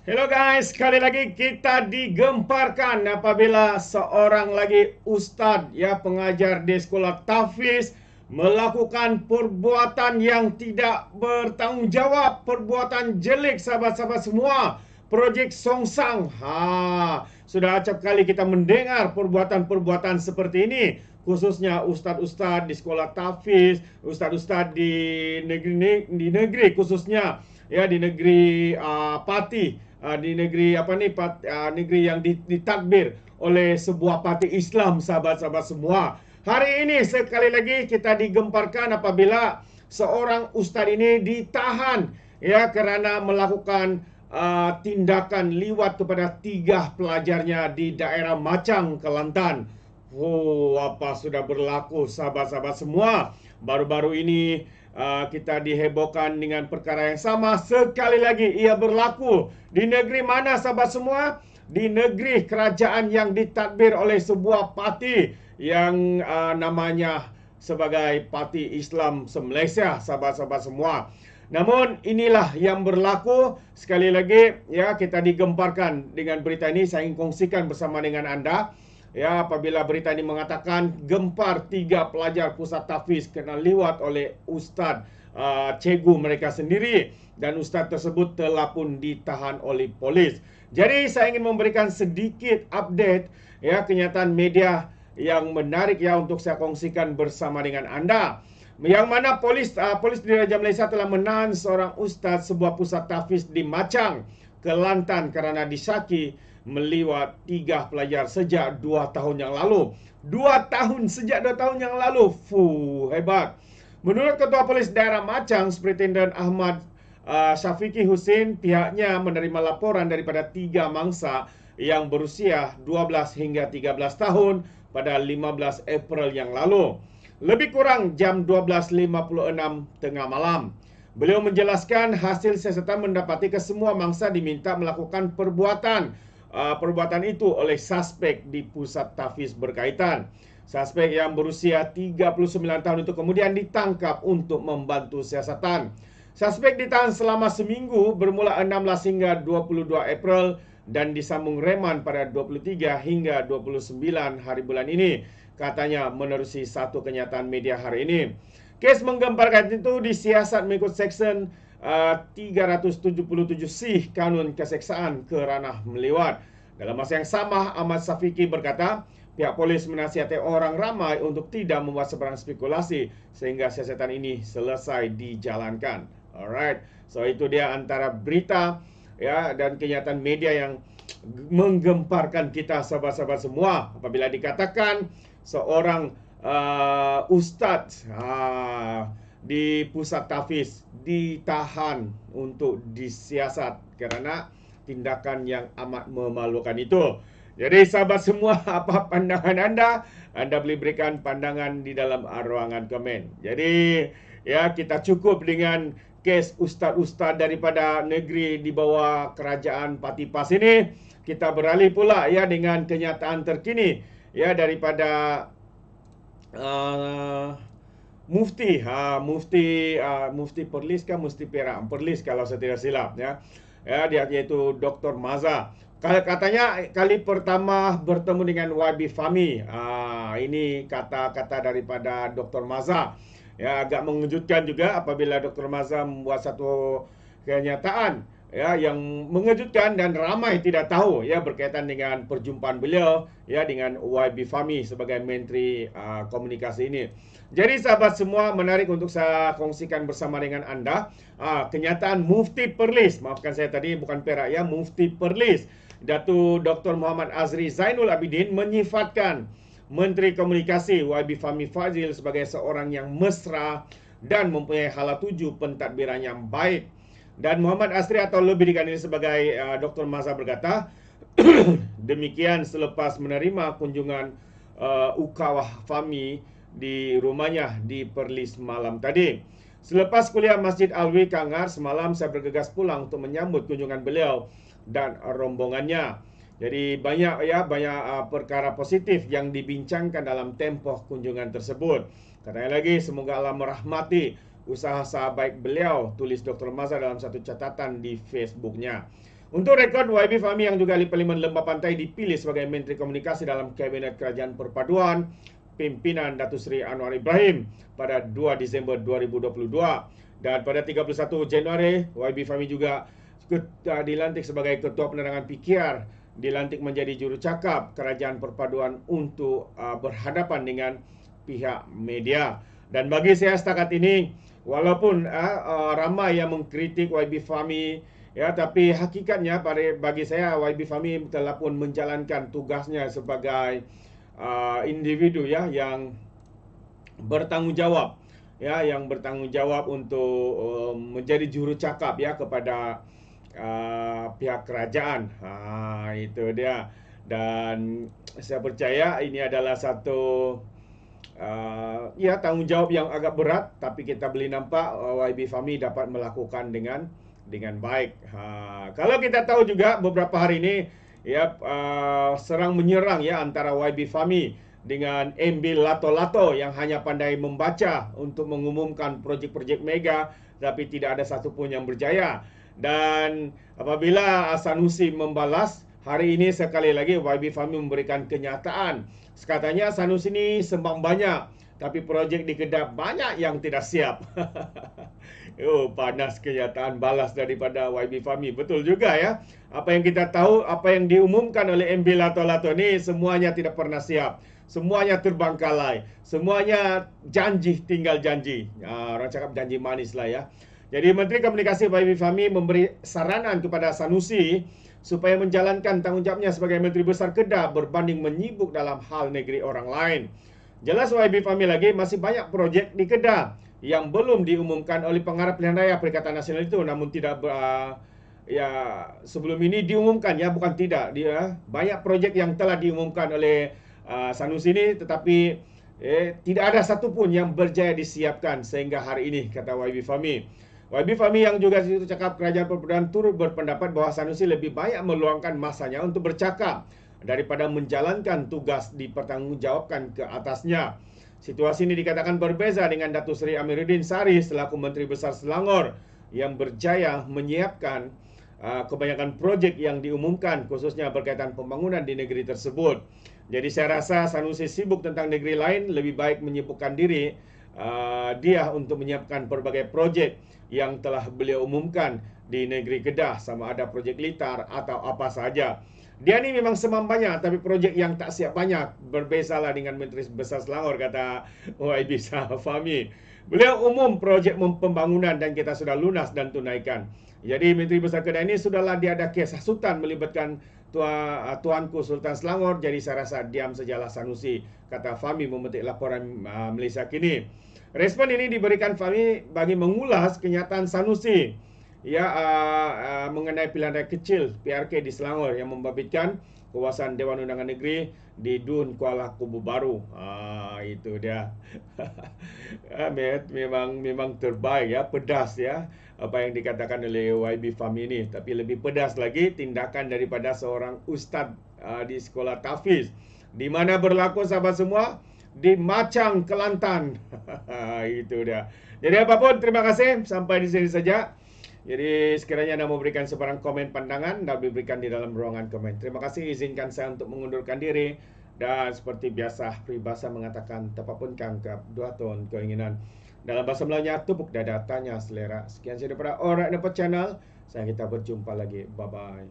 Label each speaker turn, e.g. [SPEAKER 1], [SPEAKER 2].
[SPEAKER 1] Hello guys, sekali lagi kita digemparkan apabila seorang lagi ustaz ya pengajar di sekolah tahfiz melakukan perbuatan yang tidak bertanggungjawab, perbuatan jelik sahabat-sahabat semua. Projek Songsang. Sudah acap kali kita mendengar perbuatan-perbuatan seperti ini, khususnya ustaz-ustaz di sekolah tahfiz, ustaz-ustaz di negeri khususnya ya di negeri Pati, di negeri negeri yang ditakbir oleh sebuah parti Islam, sahabat-sahabat semua. Hari ini sekali lagi kita digemparkan apabila seorang ustaz ini ditahan ya kerana melakukan tindakan liwat kepada 3 pelajarnya di daerah Macang, Kelantan. Apa sudah berlaku sahabat-sahabat semua? Baru-baru ini kita dihebohkan dengan perkara yang sama. Sekali lagi ia berlaku di negeri mana sahabat semua? Di negeri kerajaan yang ditadbir oleh sebuah parti yang namanya sebagai Parti Islam se-Malaysia, sahabat-sahabat semua. Namun inilah yang berlaku. Sekali lagi ya, kita digemparkan dengan berita ini. Saya ingin kongsikan bersama dengan anda. Ya, apabila berita ini mengatakan gempar 3 pelajar pusat tahfiz kena liwat oleh ustaz cikgu mereka sendiri, dan ustaz tersebut telah pun ditahan oleh polis. Jadi saya ingin memberikan sedikit update ya, kenyataan media yang menarik ya untuk saya kongsikan bersama dengan anda. Yang mana polis di Raja Malaysia telah menahan seorang ustaz sebuah pusat tahfiz di Macang, Kelantan kerana disyaki meliwat 3 pelajar sejak 2 tahun yang lalu. 2 tahun, sejak 2 tahun yang lalu. Hebat. Menurut Ketua Polis Daerah Macang, Superintendent Ahmad Syafiqi Husin, pihaknya menerima laporan daripada 3 mangsa yang berusia 12 hingga 13 tahun pada 15 April yang lalu. Lebih kurang jam 12.56 tengah malam. Beliau menjelaskan hasil siasatan mendapati kesemua mangsa diminta melakukan perbuatan itu oleh suspek di pusat tahfiz berkaitan. Suspek yang berusia 39 tahun itu kemudian ditangkap untuk membantu siasatan. Suspek ditahan selama seminggu bermula 16 hingga 22 April dan disambung reman pada 23 hingga 29 hari bulan ini, katanya menerusi satu kenyataan media hari ini. Kes menggemparkan itu disiasat mengikut Seksyen 377C Kanun Keseksaan ke ranah meliwat. Dalam masa yang sama, Ahmad Syafiqi berkata, pihak polis menasihati orang ramai untuk tidak membuat sebarang spekulasi sehingga siasatan ini selesai dijalankan. Alright, so itu dia antara berita ya dan kenyataan media yang menggemparkan kita sahabat-sahabat semua apabila dikatakan seorang ustaz di pusat tahfiz ditahan untuk disiasat kerana tindakan yang amat memalukan itu. Jadi sahabat semua, apa pandangan anda? Anda boleh berikan pandangan di dalam ruangan komen. Jadi ya, kita cukup dengan kes ustaz-ustaz daripada negeri di bawah kerajaan Parti PAS ini. Kita beralih pula ya dengan kenyataan terkini ya daripada Mufti Perlis kan, Mufti Perak Perlis kalau saya tidak silap ya. Dia iaitu Dr. Maza. Katanya kali pertama bertemu dengan YB Fahmi. Ini kata-kata daripada Dr. Maza. Ya, agak mengejutkan juga apabila Dr. Maza membuat satu kenyataan ya yang mengejutkan dan ramai tidak tahu ya berkaitan dengan perjumpaan beliau ya dengan YB Fahmi sebagai Menteri Komunikasi ini. Jadi sahabat semua, menarik untuk saya kongsikan bersama dengan anda kenyataan Mufti Perlis, maafkan saya tadi bukan Perak ya, Mufti Perlis, Datuk Dr. Muhammad Azri Zainul Abidin menyifatkan Menteri Komunikasi YB Fahmi Fadzil sebagai seorang yang mesra dan mempunyai hala tuju pentadbiran yang baik. Dan Muhammad Azri atau lebih dikenali sebagai Dr. Maza berkata, demikian selepas menerima kunjungan Ukawah Fahmi di rumahnya di Perlis malam tadi. Selepas kuliah Masjid Alwi Kangar semalam, saya bergegas pulang untuk menyambut kunjungan beliau dan rombongannya. Jadi banyak perkara positif yang dibincangkan dalam tempoh kunjungan tersebut. Katanya lagi, semoga Allah merahmati usaha baik beliau, tulis Dr. Maza dalam satu catatan di Facebooknya. Untuk rekod, YB Fahmi yang juga ahli Parlimen Lembah Pantai dipilih sebagai Menteri Komunikasi dalam Kabinet Kerajaan Perpaduan pimpinan Datuk Seri Anwar Ibrahim pada 2 Disember 2022. Dan pada 31 Januari, YB Fahmi juga dilantik sebagai Ketua Penerangan PKR, dilantik menjadi jurucakap Kerajaan Perpaduan untuk berhadapan dengan pihak media. Dan bagi saya setakat ini, walaupun ramai yang mengkritik YB Fahmi, ya, tapi hakikatnya bagi saya YB Fahmi telah pun menjalankan tugasnya sebagai individu ya yang bertanggungjawab, ya, yang bertanggungjawab untuk menjadi jurucakap ya kepada pihak kerajaan. Itu dia. Dan saya percaya ini adalah satu ya tanggungjawab yang agak berat, tapi kita boleh nampak YB Fahmi dapat melakukan dengan baik. Kalau kita tahu juga beberapa hari ini ya serang menyerang ya antara YB Fahmi dengan MB Lato-Lato yang hanya pandai membaca untuk mengumumkan projek-projek mega, tapi tidak ada satupun yang berjaya. Dan apabila Sanusi membalas, hari ini sekali lagi YB Fahmi memberikan kenyataan. Katanya Sanusi ini sembang banyak, tapi projek di Kedah banyak yang tidak siap. Oh, panas kenyataan balas daripada YB Fahmi. Betul juga ya. Apa yang kita tahu, apa yang diumumkan oleh MB Lato-Lato ni semuanya tidak pernah siap. Semuanya terbangkalai. Semuanya janji tinggal janji. Orang cakap janji manis lah ya. Jadi Menteri Komunikasi YB Fahmi memberi saranan kepada Sanusi supaya menjalankan tanggungjawabnya sebagai Menteri Besar Kedah berbanding menyibuk dalam hal negeri orang lain. Jelas YB Fahmi lagi masih banyak projek di Kedah yang belum diumumkan oleh Pengarah Pilihan Raya Perikatan Nasional itu, namun tidak ya sebelum ini diumumkan ya, bukan tidak. Dia banyak projek yang telah diumumkan oleh Sanusi ini, tetapi tidak ada satupun yang berjaya disiapkan sehingga hari ini, kata YB Fahmi. YB Fahmi yang juga cakap Kerajaan Perpaduan turut berpendapat bahawa Sanusi lebih banyak meluangkan masanya untuk bercakap daripada menjalankan tugas dipertanggungjawabkan ke atasnya. Situasi ini dikatakan berbeza dengan Datuk Seri Amiruddin Sari selaku Menteri Besar Selangor yang berjaya menyiapkan kebanyakan projek yang diumumkan, khususnya berkaitan pembangunan di negeri tersebut. Jadi saya rasa Sanusi sibuk tentang negeri lain, lebih baik menyibukkan diri dia untuk menyiapkan berbagai projek yang telah beliau umumkan di negeri Kedah, sama ada projek litar atau apa saja. Dia ni memang semam banyak, tapi projek yang tak siap banyak. Berbezalah dengan Menteri Besar Selangor, kata YB Fahmi. Beliau umum projek pembangunan dan kita sudah lunas dan tunaikan. Jadi Menteri Besar Kedah ini sudahlah dia ada kes hasutan melibatkan Tuanku Sultan Selangor. Jadi saya rasa diam sajalah Sanusi, kata Fahmi memetik laporan Malaysia Kini. Respon ini diberikan Fahmi bagi mengulas kenyataan Sanusi ya mengenai pilihan raya kecil PRK di Selangor yang membabitkan kawasan Dewan Undangan Negeri di Dun Kuala Kubu Baru. Itu dia. memang terbaik ya, pedas ya apa yang dikatakan oleh YB Fahmi ini, tapi lebih pedas lagi tindakan daripada seorang ustaz di sekolah tahfiz, di mana berlaku sahabat semua di Macang, Kelantan. Itu dia. Jadi apapun, terima kasih. Sampai di sini saja. Jadi sekiranya Anda memberikan sebarang komen pandangan, Anda berikan di dalam ruangan komen. Terima kasih, izinkan saya untuk mengundurkan diri. Dan seperti biasa, peribahasa mengatakan, tapapun kangkap, dua ton keinginan. Dalam bahasa Melayunya, tupuk dada, tanya selera. Sekian saja daripada Alright Nampak Channel. Saya kita berjumpa lagi. Bye-bye.